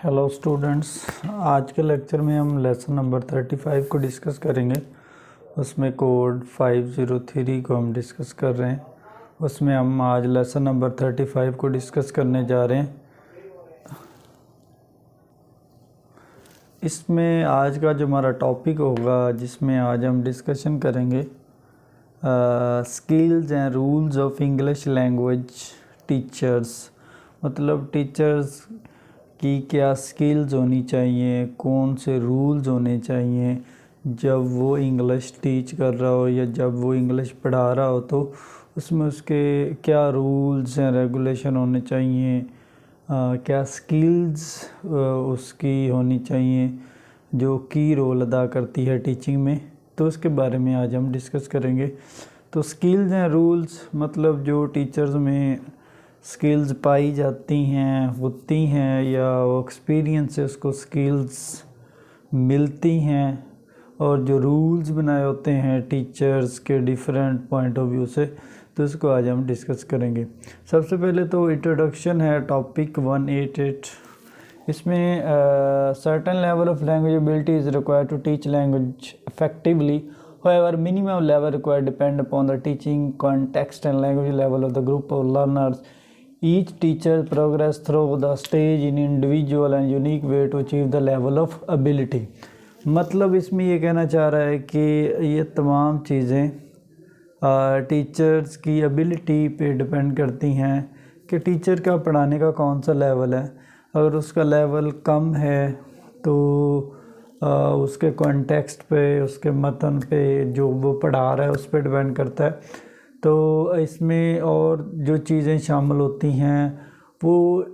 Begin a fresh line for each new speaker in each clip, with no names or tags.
Hello students, आज के lecture में हम लेसन नंबर 35 को डिस्कस करेंगे। उसमें कोड 503 को हम डिस्कस कर रहे हैं। उसमें हम आज लेसन नंबर 35 को डिस्कस करने जा रहे हैं। इसमें आज का जो हमारा टॉपिक होगा, जिसमें आज हम डिस्कशन करेंगे skills and rules of English language teachers. मतलब टीचर्स की क्या स्किल्स होनी चाहिए, कौन से रूल्स होने चाहिए जब वो इंग्लिश टीच कर रहा हो या जब वो इंग्लिश पढ़ा रहा हो, तो उसमें उसके क्या रूल्स एंड रेगुलेशन होने चाहिए, क्या स्किल्स उसकी होनी चाहिए जो की रोल अदा करती है टीचिंग में। तो उसके बारे में आज हम डिस्कस करेंगे। तो स्किल्स एंड रूल्स मतलब जो टीचर्स में स्किल्स पाई जाती हैं, होती हैं, या वो एक्सपीरियंस से उसको स्किल्स मिलती हैं, और जो रूल्स बनाए होते हैं टीचर्स के डिफरेंट पॉइंट ऑफ व्यू से, तो इसको आज हम डिस्कस करेंगे। सबसे पहले तो इंट्रोडक्शन है टॉपिक 188। इसमें certain level of language ability is required to teach language effectively. However, minimum level required depend upon the teaching context and language level of the group of learners. Each teacher progress through the stage in individual and unique way to achieve the level of ability. मतलब इसमें ये कहना चाह रहा है कि ये तमाम चीज़ें टीचर्स की एबिलिटी पे डिपेंड करती हैं कि टीचर का पढ़ाने का कौन सा लेवल है। अगर उसका लेवल कम है तो उसके कॉन्टेक्स्ट पे, उसके मतन पे, जो वो पढ़ा रहा है उस पर डिपेंड करता है। तो इसमें और जो चीज़ें शामिल होती हैं वो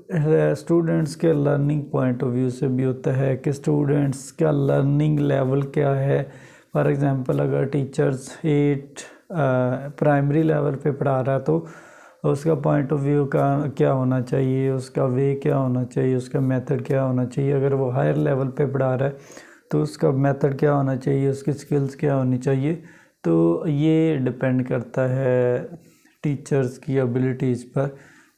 स्टूडेंट्स के लर्निंग पॉइंट ऑफ व्यू से भी होता है कि स्टूडेंट्स का लर्निंग लेवल क्या है। फॉर एग्जांपल, अगर टीचर्स 8 प्राइमरी लेवल पे पढ़ा रहा है तो उसका पॉइंट ऑफ व्यू का क्या होना चाहिए, उसका वे क्या होना चाहिए, उसका मेथड क्या होना चाहिए। अगर वो हायर लेवल पे पढ़ा रहा है तो उसका मेथड क्या होना चाहिए, उसकी स्किल्स क्या होनी चाहिए। तो ये डिपेंड करता है टीचर्स की एबिलिटीज़ पर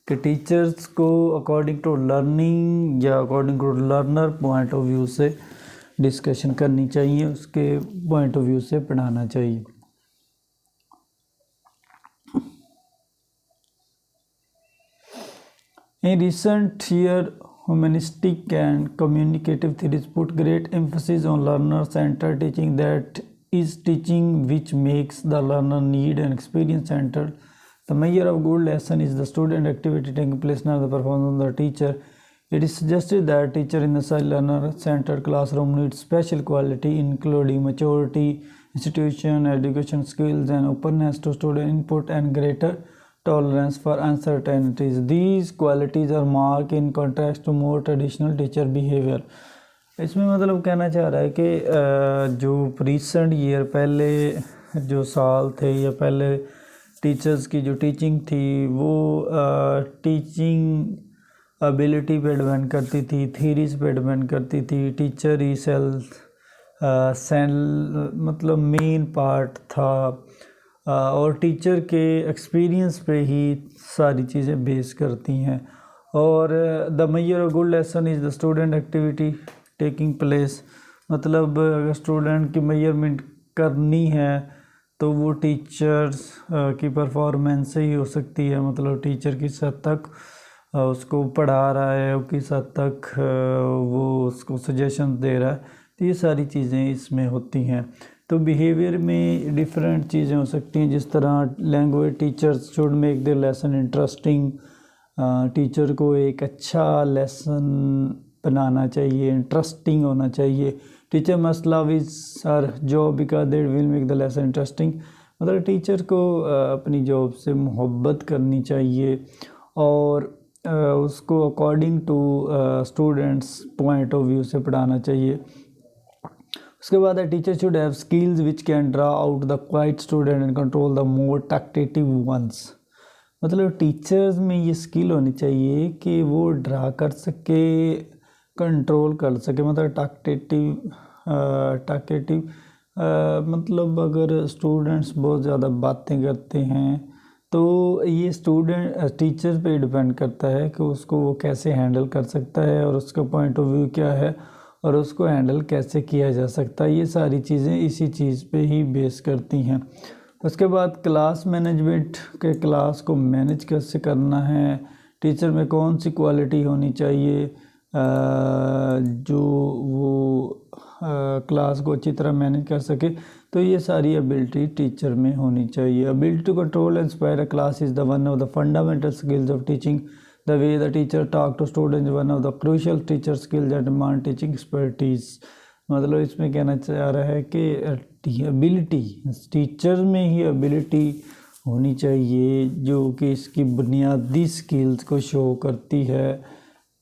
कि टीचर्स को अकॉर्डिंग टू लर्निंग या according to learner point of view से डिस्कशन करनी चाहिए, उसके पॉइंट ऑफ व्यू से पढ़ाना चाहिए। In recent year, humanistic and communicative theories put great emphasis on learner-centered teaching. That is teaching which makes the learner need and experience centered. The measure of good lesson is the student activity taking place, not the performance of the teacher. It is suggested that teacher in the learner-centered classroom needs special quality including maturity, institution, education skills, and openness to student input and greater tolerance for uncertainties. These qualities are marked in contrast to more traditional teacher behavior. इसमें मतलब कहना चाह रहा है कि जो recent year, पहले जो साल थे या पहले टीचर्स की जो टीचिंग थी वो टीचिंग एबिलिटी पे डिपेंड करती थी, थीरीज पे डिपेंड करती थी। टीचर ही मतलब मेन पार्ट था, और टीचर के एक्सपीरियंस पे ही सारी चीज़ें बेस करती हैं। और the measure of good lesson is the student activity taking place. मतलब अगर स्टूडेंट की मेजरमेंट करनी है तो वो टीचर्स की परफॉर्मेंस से ही हो सकती है। मतलब टीचर किस हद तक उसको पढ़ा रहा है, किस हद तक वो उसको सजेशन दे रहा है, तो ये सारी चीज़ें इसमें होती हैं। तो बिहेवियर में डिफरेंट चीज़ें हो सकती हैं, जिस तरह language teachers should make the lesson interesting. Teacher को एक अच्छा लेसन बनाना चाहिए, इंटरेस्टिंग होना चाहिए। Teacher must love his her job because that will make the lesson interesting. मतलब टीचर को अपनी जॉब से मोहब्बत करनी चाहिए और उसको according to students point of view से पढ़ाना चाहिए। उसके बाद teacher should have skills which can draw out the quite student and control the more टैक्टेटिव once. मतलब टीचर्स में ये स्किल होनी चाहिए कि वो ड्रा कर सके, कंट्रोल कर सके। मतलब टैक्टेटिव मतलब अगर स्टूडेंट्स बहुत ज़्यादा बातें करते हैं तो ये स्टूडेंट टीचर पे डिपेंड करता है कि उसको वो कैसे हैंडल कर सकता है और उसका पॉइंट ऑफ व्यू क्या है और उसको हैंडल कैसे किया जा सकता है। ये सारी चीज़ें इसी चीज़ पे ही बेस करती हैं। उसके बाद क्लास मैनेजमेंट के क्लास को मैनेज कैसे करना है, टीचर में कौन सी क्वालिटी होनी चाहिए जो वो क्लास को अच्छी तरह मैनेज कर सके। तो ये सारी एबिलिटी टीचर में होनी चाहिए। Ability to control and inspire a class is the one of the fundamental skills of teaching. The way the teacher talk to students one of the crucial teacher skills that demand teaching expertise. मतलब इसमें कहना चाह रहा है कि ability teacher में ही ability होनी चाहिए जो कि इसकी बुनियादी स्किल्स को शो करती है,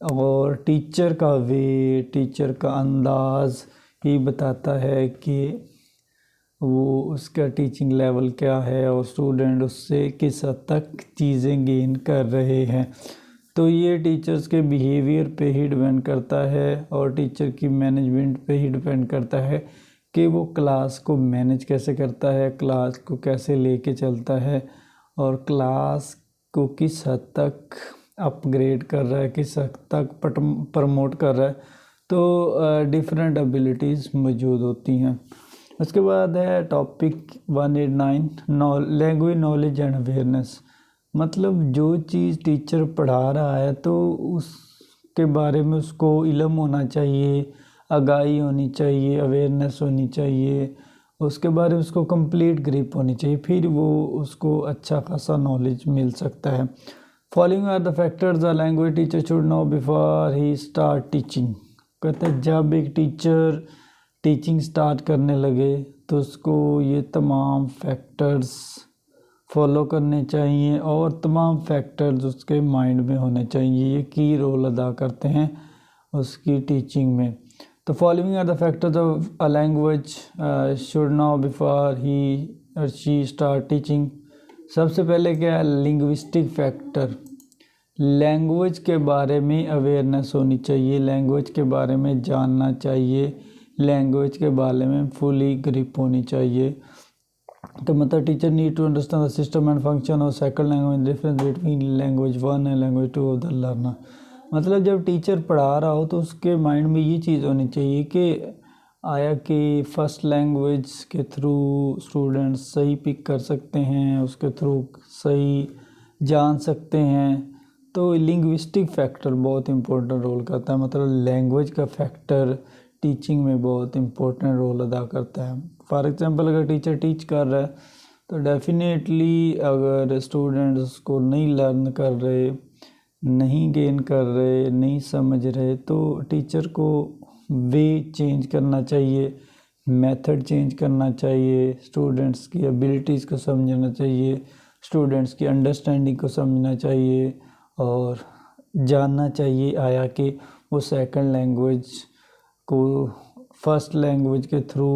और टीचर का वे, टीचर का अंदाज़ ये बताता है कि वो उसका टीचिंग लेवल क्या है और स्टूडेंट उससे किस हद तक चीज़ें गेन कर रहे हैं। तो ये टीचर्स के बिहेवियर पे ही डिपेंड करता है और टीचर की मैनेजमेंट पे ही डिपेंड करता है कि वो क्लास को मैनेज कैसे करता है, क्लास को कैसे लेके चलता है और क्लास को किस हद तक अपग्रेड कर रहा है, किस हद तक प्रमोट कर रहा है। तो डिफरेंट एबिलिटीज़ मौजूद होती हैं। उसके बाद है topic 189 language knowledge and awareness. मतलब जो चीज़ टीचर पढ़ा रहा है तो उसके बारे में उसको इल्म होना चाहिए, आगाही होनी चाहिए, अवेयरनेस होनी चाहिए, उसके बारे में उसको कंप्लीट ग्रिप होनी चाहिए, फिर वो उसको अच्छा खासा नॉलेज मिल सकता है। Following are the factors a language teacher should know before he start teaching. कहते हैं जब एक टीचर टीचिंग स्टार्ट करने लगे तो उसको ये तमाम फैक्टर्स फॉलो करने चाहिए और तमाम फैक्टर्स उसके माइंड में होने चाहिए। ये की रोल अदा करते हैं उसकी टीचिंग में। तो following are the factors of a language should know before he और शी स्टार्ट टीचिंग। सबसे पहले क्या है, लिंग्विस्टिक फैक्टर। लैंग्वेज के बारे में अवेयरनेस होनी चाहिए, लैंग्वेज के बारे में जानना चाहिए, लैंग्वेज के बारे में फुली ग्रिप होनी चाहिए। तो मतलब teacher need to understand the system and function of second language, difference between language 1 and language 2 of the learner. मतलब जब टीचर पढ़ा रहा हो तो उसके माइंड में ये चीज़ होनी चाहिए कि आया कि फ़र्स्ट लैंग्वेज के थ्रू स्टूडेंट्स सही पिक कर सकते हैं, उसके थ्रू सही जान सकते हैं। तो लिंग्विस्टिक फैक्टर बहुत इम्पोर्टेंट रोल करता है। मतलब लैंग्वेज का फैक्टर टीचिंग में बहुत इम्पोर्टेंट रोल अदा करता है। फॉर एग्ज़ाम्पल अगर टीचर टीच कर रहा है तो डेफिनेटली अगर स्टूडेंट्स उसको नहीं लर्न कर रहे, नहीं गेन कर रहे, नहीं समझ रहे, तो टीचर को वे चेंज करना चाहिए, मेथड चेंज करना चाहिए, स्टूडेंट्स की एबिलिटीज़ को समझना चाहिए, स्टूडेंट्स की अंडरस्टैंडिंग को समझना चाहिए और जानना चाहिए आया कि वो सेकंड लैंग्वेज को फर्स्ट लैंग्वेज के थ्रू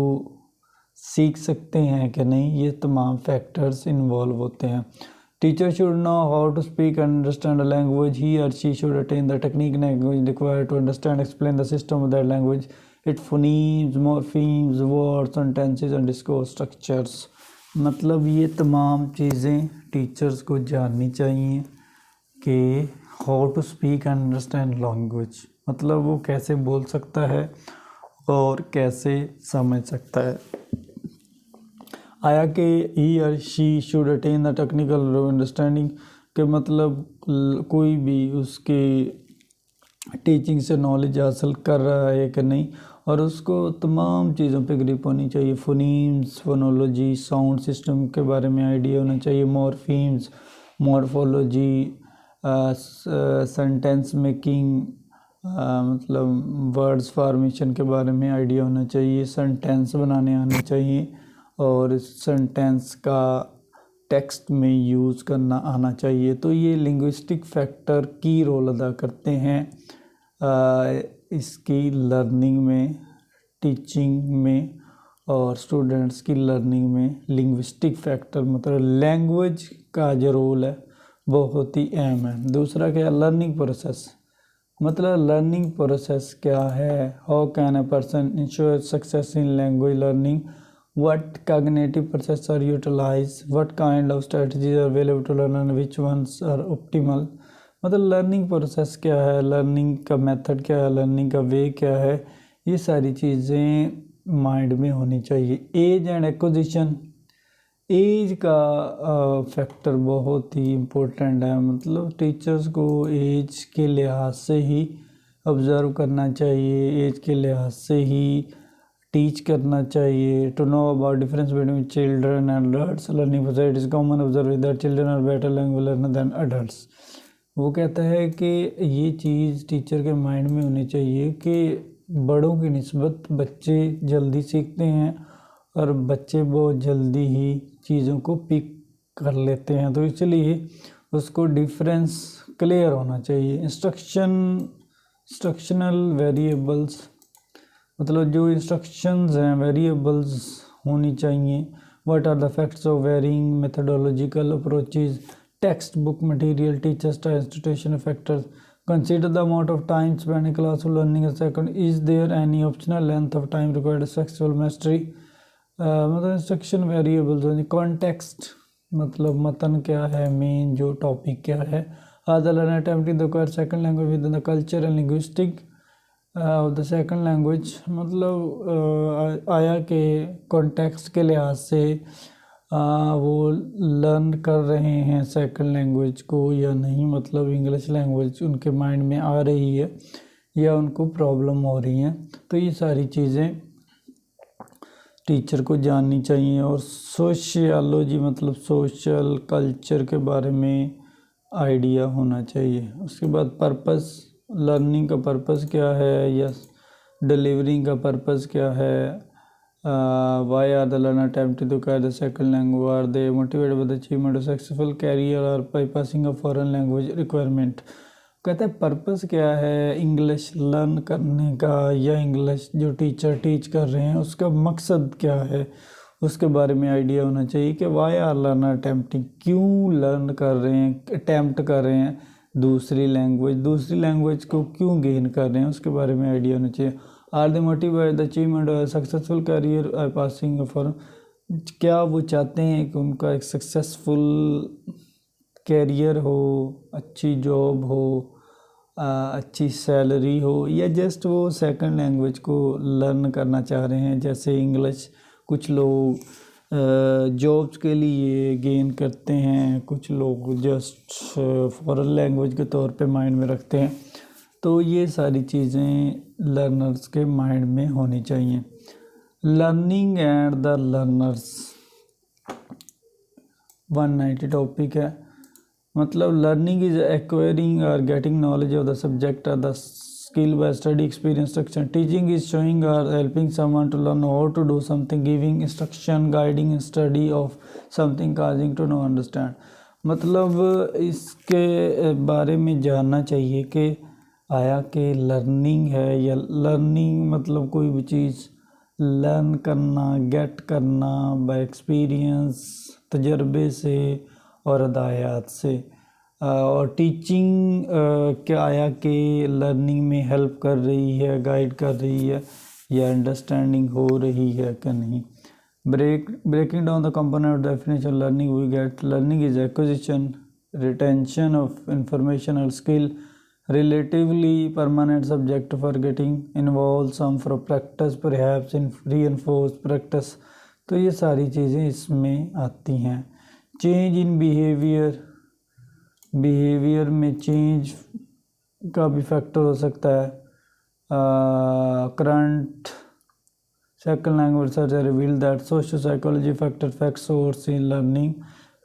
सीख सकते हैं कि नहीं। ये तमाम फैक्टर्स इन्वॉल्व होते हैं। Teacher should know how to speak and understand a language. He और she should attain the technique language required to understand explain the system of that language, it phonemes, morphemes, words, sentences and discourse structures. मतलब ये तमाम चीज़ें teachers को जाननी चाहिए कि how to speak and understand language, मतलब वो कैसे बोल सकता है और कैसे समझ सकता है। आया कि ही और she should attain the technical understanding के मतलब कोई भी उसके टीचिंग से नॉलेज हासिल कर रहा है कि नहीं, और उसको तमाम चीज़ों पे ग्रिप होनी चाहिए। फोनीम्स, फोनोलॉजी, साउंड सिस्टम के बारे में आइडिया होना चाहिए, मॉर्फीम्स, मॉर्फोलॉजी, सेंटेंस मेकिंग, मतलब वर्ड्स फॉर्मेशन के बारे में आइडिया होना चाहिए, सेंटेंस बनाने आने चाहिए और इस सेंटेंस का टेक्स्ट में यूज़ करना आना चाहिए। तो ये लिंग्विस्टिक फैक्टर की रोल अदा करते हैं इसकी लर्निंग में, टीचिंग में और स्टूडेंट्स की लर्निंग में। लिंग्विस्टिक फैक्टर मतलब लैंग्वेज का जो रोल है बहुत ही अहम है। दूसरा क्या है, लर्निंग प्रोसेस। मतलब लर्निंग प्रोसेस क्या है, how can a person ensure success in language learning. what cognitive processes are utilized, what kind of strategies are available to learn and which ones are optimal। मतलब learning process क्या है, learning का method क्या है, learning का वे क्या है, ये सारी चीज़ें माइंड में होनी चाहिए। एज एंड एक्विजिशन, एज का फैक्टर बहुत ही इम्पोर्टेंट है। मतलब टीचर्स को एज के लिहाज से ही ऑब्ज़र्व करना चाहिए, एज के लिहाज से ही टीच करना चाहिए। To know about difference between children and adults, learning process is common observe that children are better language learner than adults. वो कहता है कि ये चीज़ टीचर के माइंड में होनी चाहिए कि बड़ों की निस्बत बच्चे जल्दी सीखते हैं और बच्चे बहुत जल्दी ही चीज़ों को पिक कर लेते हैं, तो इसलिए उसको डिफरेंस क्लियर होना चाहिए। इंस्ट्रक्शनल वेरिएबल्स, मतलब जो इंस्ट्रक्शंस हैं वेरिएबल्स होनी चाहिए। What are the facts of varying methodological approaches, textbook material, teacher style, institution factors, consider the amount of time spend in classroom learning a second, is there any optional length of time required successful mastery. मतलब instruction variables होनी। Context, मतलब मतन क्या है, main जो topic क्या है। Are the learner attempting to acquire second language within the culture and linguistic of the second language, मतलब आया के कॉन्टेक्स्ट के लिहाज से वो लर्न कर रहे हैं सेकंड लैंग्वेज को या नहीं, मतलब इंग्लिश लैंग्वेज उनके माइंड में आ रही है या उनको प्रॉब्लम हो रही है। तो ये सारी चीज़ें टीचर को जाननी चाहिए। और सोशियोलॉजी, मतलब सोशल कल्चर के बारे में आइडिया होना चाहिए। उसके बाद पर्पस, लर्निंग का पर्पस क्या है या डिलीवरिंग का पर्पस क्या है। Why are the learner attempting to acquire the second language, are they motivated by the achievement of successful career और by passing a foreign language requirement. कहते हैं पर्पस क्या है इंग्लिश लर्न करने का या इंग्लिश जो टीचर टीच कर रहे हैं उसका मकसद क्या है, उसके बारे में आइडिया होना चाहिए कि वाई आर लर्नर अटेम्प्टिंग, क्यों लर्न कर रहे हैं, अटैम्प्ट कर रहे हैं दूसरी लैंग्वेज को क्यों गेन कर रहे हैं, उसके बारे में आइडिया होना चाहिए। Are they motivated the achievement of successful career are passing for, क्या वो चाहते हैं कि उनका एक सक्सेसफुल कैरियर हो, अच्छी जॉब हो, अच्छी सैलरी हो, या जस्ट वो सेकंड लैंग्वेज को लर्न करना चाह रहे हैं। जैसे इंग्लिश कुछ लोग जॉब्स के लिए गेन करते हैं, कुछ लोग जस्ट फॉरेन लैंग्वेज के तौर पे माइंड में रखते हैं। तो ये सारी चीज़ें लर्नर्स के माइंड में होनी चाहिए। Learning and the learners 190 topic है। मतलब लर्निंग इज एक्वायरिंग और getting knowledge of the subject और the skill by study experience instruction. Teaching is showing और helping someone to learn how to do something, giving instruction, guiding study of something, causing to know understand. मतलब इसके बारे में जानना चाहिए कि आया कि लर्निंग है या लर्निंग मतलब कोई भी चीज़ लर्न करना, गेट करना बाय एक्सपीरियंस, तजर्बे से और हदायत से। और टीचिंग क्या आया कि लर्निंग में हेल्प कर रही है, गाइड कर रही है या अंडरस्टैंडिंग हो रही है कि नहीं। Breaking down the component of definition learning we get learning is acquisition, retention of information और skill, relatively permanent subject for getting involved, some for practice, perhaps in reinforced practice। तो ये सारी चीज़ें इसमें आती हैं। चेंज इन बिहेवियर में change का भी फैक्टर हो सकता है। Current second language research has revealed that socio-psychology factor affects source in learning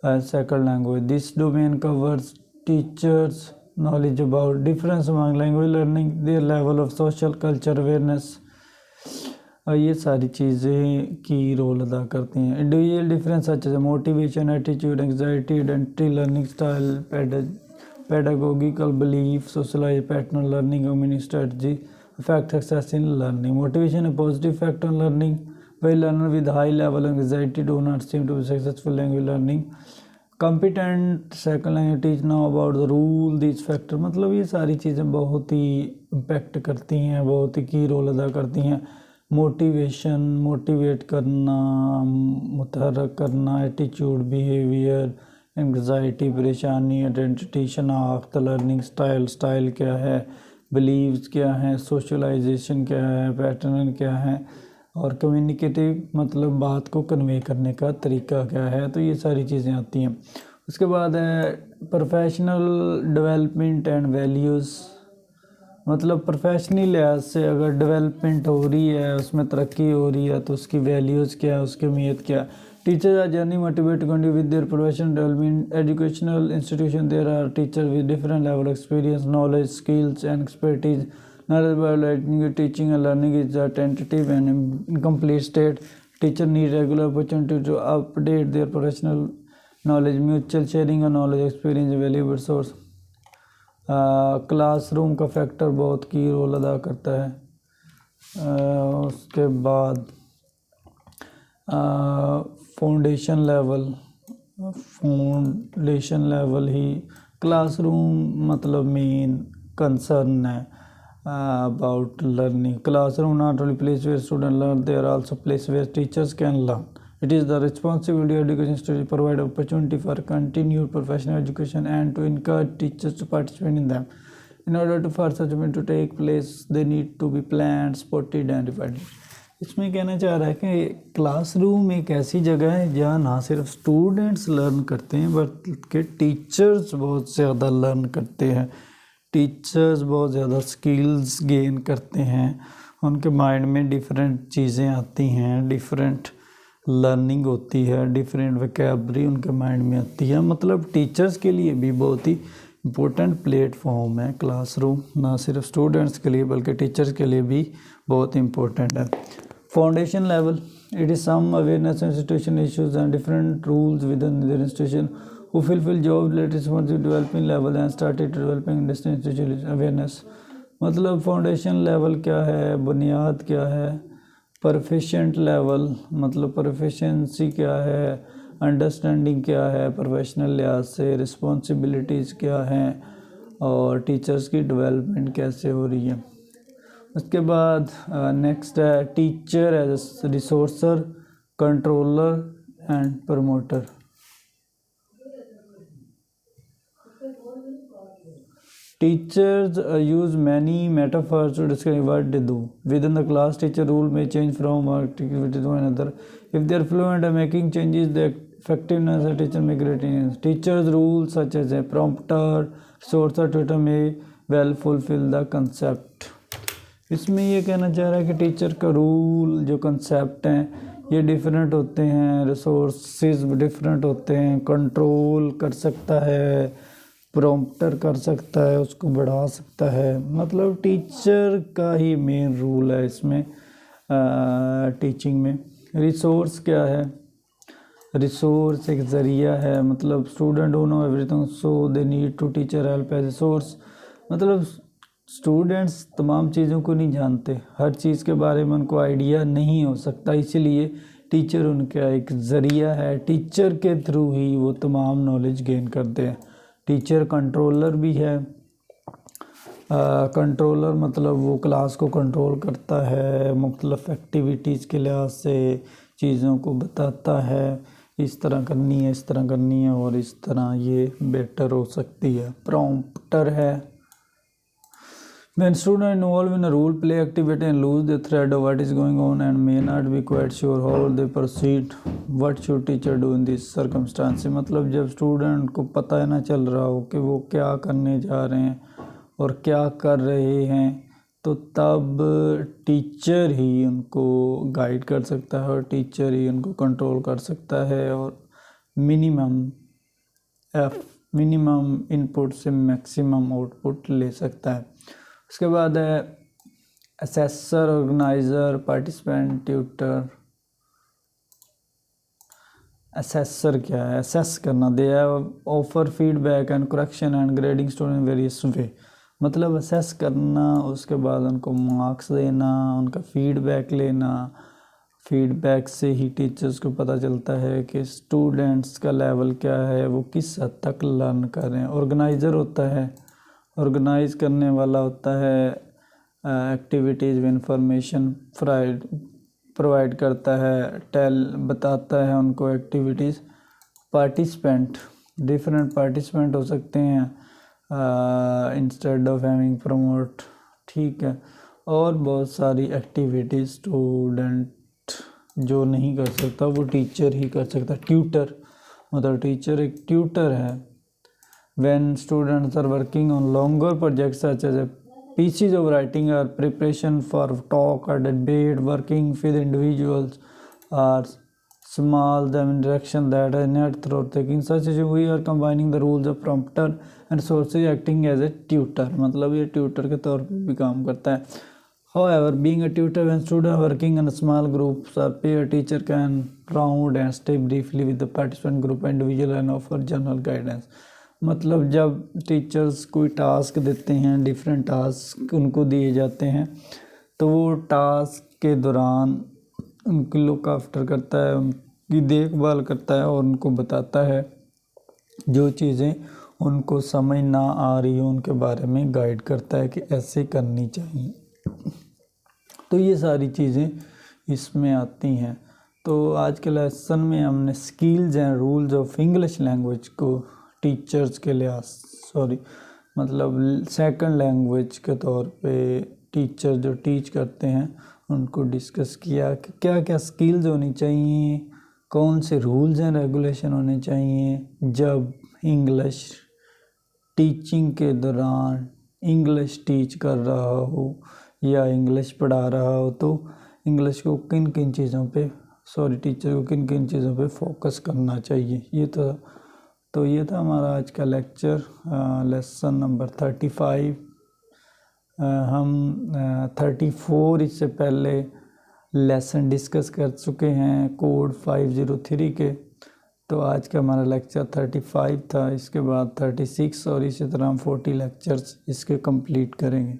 as second language. This domain covers teachers' knowledge about difference among language learning, their level of social culture awareness। ये सारी चीज़ें की role अदा करती हैं। Individual difference such as motivation, attitude, anxiety, identity, learning style, pedagogical belief, socialized pattern, learning community strategy affect success in learning. Motivation a positive factor on learning, while learner with high level of anxiety do not seem to be successful language learning. Competent second language teach know about the rule these factor। मतलब ये सारी चीज़ें बहुत ही impact करती हैं, बहुत ही की role अदा करती हैं। मोटिवेशन, मोटिवेट करना, मुतहर्रिक करना, एटीट्यूड, बिहेवियर, एंग्जाइटी, परेशानी, आइडेंटिटी, शनाख्त, लर्निंग स्टाइल, स्टाइल क्या है, बिलीव्स क्या है, सोशलाइजेशन क्या है, पैटर्न क्या है, और कम्युनिकेटिव मतलब बात को कन्वे करने का तरीका क्या है। तो ये सारी चीज़ें आती हैं। उसके बाद है प्रोफेशनल डेवलपमेंट एंड वैल्यूज़, मतलब प्रोफेशनली लिहाज से अगर डेवलपमेंट हो रही है, उसमें तरक्की हो रही है, तो उसकी वैल्यूज़ क्या है, उसकी अहमियत क्या है। Teachers are journey motivate to continue with their professional development educational institution. There are teacher with different level experience, knowledge, skills and expertise. Knowledge by learning, teaching and learning is a tentative and incomplete state. Teacher need regular opportunity to update their professional knowledge. Mutual sharing of knowledge experience valuable source. Classroom का factor बहुत की role अदा करता है। उसके बाद foundation level ही classroom मतलब main concern है about learning. Classroom not only place where students learn, they are also place where teachers can learn. It is the responsibility of education to provide opportunity for continued professional education and to encourage teachers to participate in them. In order for such event to take place, they need to be planned, supported and refined. इसमें कहना चाह रहा है कि classroom एक ऐसी जगह है जहाँ ना सिर्फ स्टूडेंट्स लर्न करते हैं बल्कि टीचर्स बहुत ज़्यादा लर्न करते हैं। टीचर्स बहुत ज़्यादा स्किल्स गेन करते हैं, उनके माइंड में डिफरेंट चीज़ें आती हैं, डिफरेंट लर्निंग होती है, डिफरेंट वोकैबुलरी उनके माइंड में आती है। मतलब टीचर्स के लिए भी बहुत ही इम्पोर्टेंट प्लेटफॉर्म है क्लासरूम, ना सिर्फ स्टूडेंट्स के लिए बल्कि टीचर्स के लिए भी बहुत इम्पोर्टेंट है। Foundation level, it is some awareness institution issues and different rules within their institution who fulfill job related responsibility developing level and started developing institutional awareness। मतलब फाउंडेशन लेवल क्या है, बुनियाद क्या है, प्रोफिशिएंट लेवल मतलब proficiency क्या है, understanding क्या है, प्रोफेशनल लिहाज से रिस्पॉन्सिबिलिटीज़ क्या हैं, और टीचर्स की डेवलपमेंट कैसे हो रही है। उसके बाद नेक्स्ट है teacher as a resourcer, controller and promoter. Teachers use many metaphors to describe what they do. Within the class, teacher role may change from one activity to another. If they are fluent at making changes, the effectiveness of teacher may greatly enhance. Teachers' rules such as a prompter, source or tutor may well fulfill the concept. इसमें ये कहना चाह रहा है कि teacher का rule जो concept हैं ये डिफरेंट होते हैं, रिसोर्सेज डिफरेंट होते हैं, कंट्रोल कर सकता है, प्रॉम्प्टर कर सकता है, उसको बढ़ा सकता है। मतलब टीचर का ही मेन रूल है इसमें टीचिंग में। रिसोर्स क्या है, रिसोर्स एक ज़रिया है, मतलब student don't know everything so they need to teacher help as a source. मतलब स्टूडेंट्स तमाम चीज़ों को नहीं जानते, हर चीज़ के बारे में उनको आइडिया नहीं हो सकता, इसीलिए टीचर उनका एक ज़रिया है, टीचर के थ्रू ही वो तमाम नॉलेज गेन करते हैं। टीचर कंट्रोलर भी है, कंट्रोलर मतलब वो क्लास को कंट्रोल करता है, मुख्तलिफ एक्टिविटीज़ के लिहाज से चीज़ों को बताता है, इस तरह करनी है, इस तरह करनी है और इस तरह ये बेटर हो सकती है। प्रॉम्प्टर है, when students involved in a role play activity and lose the thread of what is going on and may not be quite sure how they proceed, what should teacher do in this circumstance। मतलब जब student को पता ना चल रहा हो कि वो क्या करने जा रहे हैं और क्या कर रहे हैं, तो तब टीचर ही उनको गाइड कर सकता है और टीचर ही उनको कंट्रोल कर सकता है और मिनिमम इनपुट से मैक्सिमम आउटपुट ले सकता है। उसके बाद है assessor, organiser, participant, tutor. Assessor क्या है, असेस करना, दे offer feedback and correction and grading student various वे। मतलब असेस करना, उसके बाद उनको मार्क्स देना, उनका फीडबैक लेना, फीडबैक से ही टीचर्स को पता चलता है कि स्टूडेंट्स का लेवल क्या है, वो किस हद तक लर्न कर रहे हैं। ऑर्गेनाइज़र होता है, ऑर्गेनाइज़ करने वाला होता है एक्टिविटीज़ इंफॉर्मेशन प्रोवाइड करता है, बताता है उनको एक्टिविटीज़। पार्टिसिपेंट, डिफरेंट पार्टिसिपेंट हो सकते हैं इंस्टेड ऑफ हैविंग प्रमोट, ठीक है। और बहुत सारी एक्टिविटीज़ स्टूडेंट जो नहीं कर सकता वो टीचर ही कर सकता। ट्यूटर, मतलब टीचर एक ट्यूटर है। When students are working on longer projects such as pieces of writing or preparation for talk or debate, working with individuals or small them interaction that are not through taking such as we are combining the roles of prompter and sources acting as a tutor, मतलब ये tutor के तौर पे भी काम करता है। However, being a tutor when students are working in small groups or peer teacher can round and stay briefly with the participant group individual and offer general guidance। मतलब जब टीचर्स कोई टास्क देते हैं, डिफरेंट टास्क उनको दिए जाते हैं, तो वो टास्क के दौरान उनकी लुक आफ्टर करता है, उनकी देखभाल करता है और उनको बताता है जो चीज़ें उनको समझ ना आ रही हो उनके बारे में गाइड करता है कि ऐसे करनी चाहिए। तो ये सारी चीज़ें इसमें आती हैं। तो आज के लेसन में हमने skills and rules of English language को टीचर्स के लिए मतलब सेकंड लैंग्वेज के तौर पे टीचर जो टीच करते हैं उनको डिस्कस किया कि क्या क्या स्किल्स होनी चाहिए, कौन से रूल्स एंड रेगुलेशन होने चाहिए जब इंग्लिश टीचिंग के दौरान इंग्लिश टीच कर रहा हो या इंग्लिश पढ़ा रहा हो, तो इंग्लिश को किन किन चीज़ों पे टीचर को किन किन चीज़ों पे फोकस करना चाहिए। ये था हमारा आज का लेक्चर, लेसन नंबर 35। हम 34 इससे पहले लेसन डिस्कस कर चुके हैं कोड 503 के। तो आज का हमारा लेक्चर 35 था, इसके बाद 36 और इसी तरह हम 40 लेक्चर्स इसके कंप्लीट करेंगे।